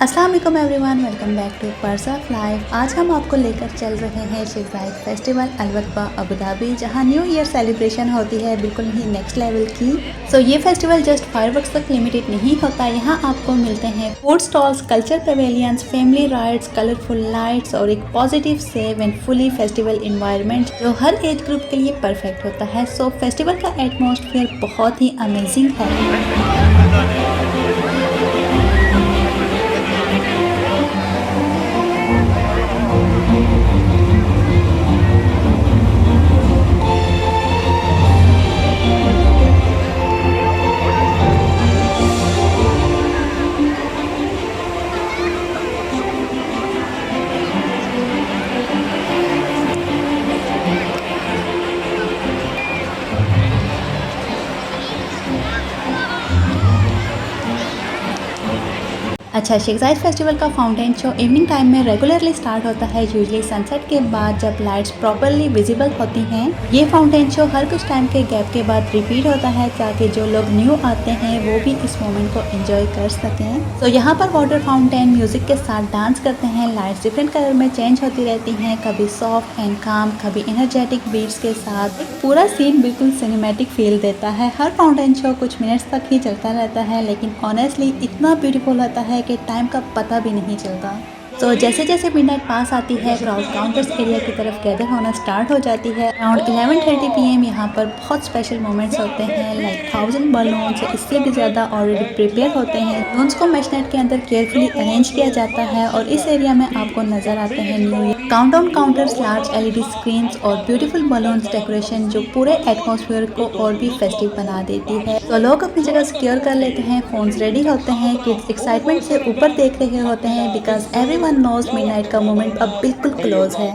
अस्सलाम वालेकुम everyone, welcome back to purse of life. आज हम आपको लेकर चल रहे हैं Sheikh Zayed festival Al Wathba Abu Dhabi, जहां न्यू ईयर सेलिब्रेशन होती है बिल्कुल ही नेक्स्ट लेवल की। सो ये फेस्टिवल जस्ट फायरवर्क्स तक लिमिटेड नहीं होता। यहाँ आपको मिलते हैं food stalls, culture pavilions, family rides, colourful lights और एक positive safe and fully festival environment जो हर एज ग्रुप के लिए परफेक्ट होता है। सो फेस्टिवल का एटमॉस्फेयर बहुत ही अमेजिंग है। अच्छा, शेख जायद फेस्टिवल का फाउंटेन शो इवनिंग टाइम में रेगुलरली स्टार्ट होता है, यूजुअली सनसेट के बाद जब लाइट्स प्रॉपरली विजिबल होती हैं। ये फाउंटेन शो हर कुछ टाइम के गैप के बाद रिपीट होता है ताकि जो लोग न्यू आते हैं वो भी इस मोमेंट को एंजॉय कर सकें। तो यहाँ पर वाटर फाउंटेन म्यूजिक के साथ डांस करते हैं। लाइट्स डिफरेंट कलर में चेंज होती रहती हैं, कभी सॉफ्ट एंड काम, कभी एनर्जेटिक बीट्स के साथ। एक पूरा सीन बिल्कुल सिनेमैटिक फील देता है। हर फाउंटेन शो कुछ मिनट्स तक ही चलता रहता है, लेकिन ऑनेस्टली इतना ब्यूटीफुल होता है कि टाइम का पता भी नहीं चलता। तो जैसे जैसे मिडनाइट पास आती है, क्राउड काउंटर्स एरिया की तरफ गैदर होना स्टार्ट हो जाती है। अराउंड 11:30 PM यहाँ पर बहुत स्पेशल मोमेंट्स होते हैं, लाइक 1000 बलून्स, इससे भी ज़्यादा ऑलरेडी प्रिपेयर होते हैं। बलून्स को मेशनेट के अंदर केयरफुली अरेंज किया जाता है और इस एरिया में आपको नजर आते हैं new year countdown counters, large LED screens और ब्यूटीफुल बलून्स डेकोरेशन जो पूरे एटमॉस्फेयर को और भी फेस्टिव बना देती है। तो लोग अपनी जगह सिक्योर कर लेते हैं, फोन्स रेडी होते हैं, किड्स एक्साइटमेंट से ऊपर देख रहे होते हैं बिकॉज एवरीवन नोज मिडनाइट का मोमेंट अब बिल्कुल क्लोज है।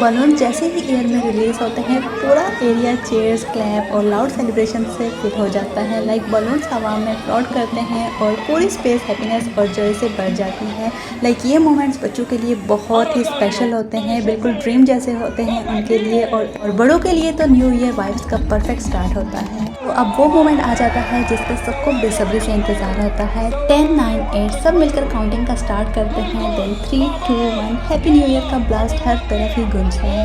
बलून जैसे ही एयर में रिलीज होते हैं पूरा एरिया चेयर्स, क्लैप और लाउड सेलिब्रेशन से फिल हो जाता है। लाइक बलून्स हवा में फ्लोट करते हैं और पूरी स्पेस हैप्पीनेस और जॉय से भर जाती है। लाइक ये मोमेंट्स बच्चों के लिए बहुत ही स्पेशल होते हैं, बिल्कुल ड्रीम जैसे होते हैं उनके लिए और बड़ों के लिए तो न्यू ईयर वाइब्स का परफेक्ट स्टार्ट होता है। तो अब वो मोमेंट आ जाता है जिसका सबको बेसब्री से इंतजार होता है। 10, 9, 8 सब मिलकर काउंटिंग का स्टार्ट करते हैं। देन 3, 2, 1 हैप्पी न्यू ईयर का ब्लास्ट हर तरफ ही गूंजता है।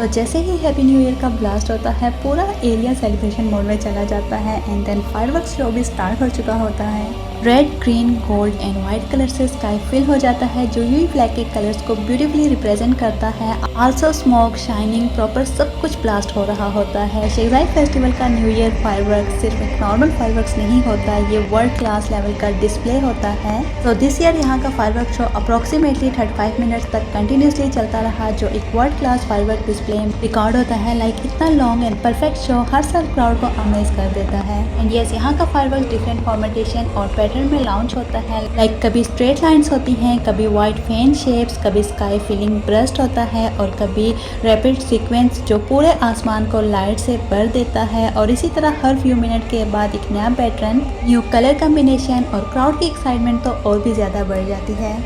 तो जैसे ही हैप्पी न्यू ईयर का ब्लास्ट होता है पूरा एरिया सेलिब्रेशन मोड में चला जाता है एंड देन फायरवर्क्स शो भी स्टार्ट हो चुका होता है। Red, green, gold and white colour से स्काई फिल हो जाता है जो यूवी फ्लैग के कलर्स को ब्यूटीफुली रिप्रेजेंट करता है। आल्सो स्मोक, शाइनिंग, प्रॉपर सब कुछ ब्लास्ट हो रहा होता है। शेख जायद फेस्टिवल का न्यू ईयर फायरवर्क्स सिर्फ एक नॉर्मल फायरवर्क्स नहीं होता, ये वर्ल्ड क्लास लेवल का डिस्प्ले होता है। तो दिस ईयर यहाँ का फायरवर्क शो अप्रोक्सीमेटली 35 मिनट्स तक कंटिन्यूसली चलता रहा जो एक world class firework display record होता है। लाइक इतना लॉन्ग एंड परफेक्ट शो हर साल क्राउड को अमेज कर देता है। एंड यस, यहाँ का फायरवर्क डिफरेंट फॉर्मेटेशन और पैटर्न में लॉन्च होता है। लाइक कभी स्ट्रेट लाइंस होती हैं, कभी वाइड फेन शेप्स, कभी स्काई फिलिंग ब्रस्ट होता है और कभी रैपिड सीक्वेंस जो पूरे आसमान को लाइट से भर देता है। और इसी तरह हर फ्यू मिनट के बाद एक नया पैटर्न, न्यू कलर कॉम्बिनेशन और क्राउड की एक्साइटमेंट तो और भी ज़्यादा बढ़ जाती है।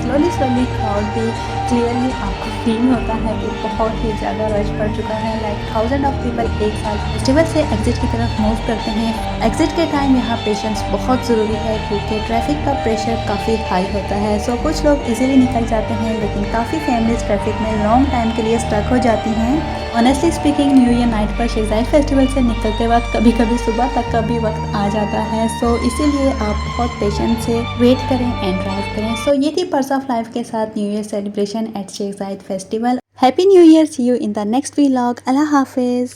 स्लोली क्राउड भी क्लियरली आपको फील होता है कि बहुत ही ज़्यादा रश पड़ चुका है। लाइक थाउजेंड ऑफ पीपल एक साथ फेस्टिवल से एग्जिट की तरफ मूव करते हैं। एग्जिट के टाइम यहाँ पेशेंस बहुत ज़रूरी है क्योंकि ट्रैफिक का प्रेशर काफ़ी हाई होता है। सो कुछ लोग इजीली निकल जाते हैं लेकिन काफ़ी फैमिलीज ट्रैफिक में लॉन्ग टाइम के लिए स्टक हो जाती हैं। Honestly speaking new year night पर शेख जायद फेस्टिवल से निकलते वक्त कभी कभी सुबह तक का भी वक्त आ जाता है। सो इसीलिए आप बहुत पेशेंस से वेट करें एंड ड्राइव करें। सो ये थी पर्स ऑफ लाइफ के साथ new year celebration at Sheikh Zayed festival. Happy new year, see you in the next vlog. अल्लाह हाफिज़।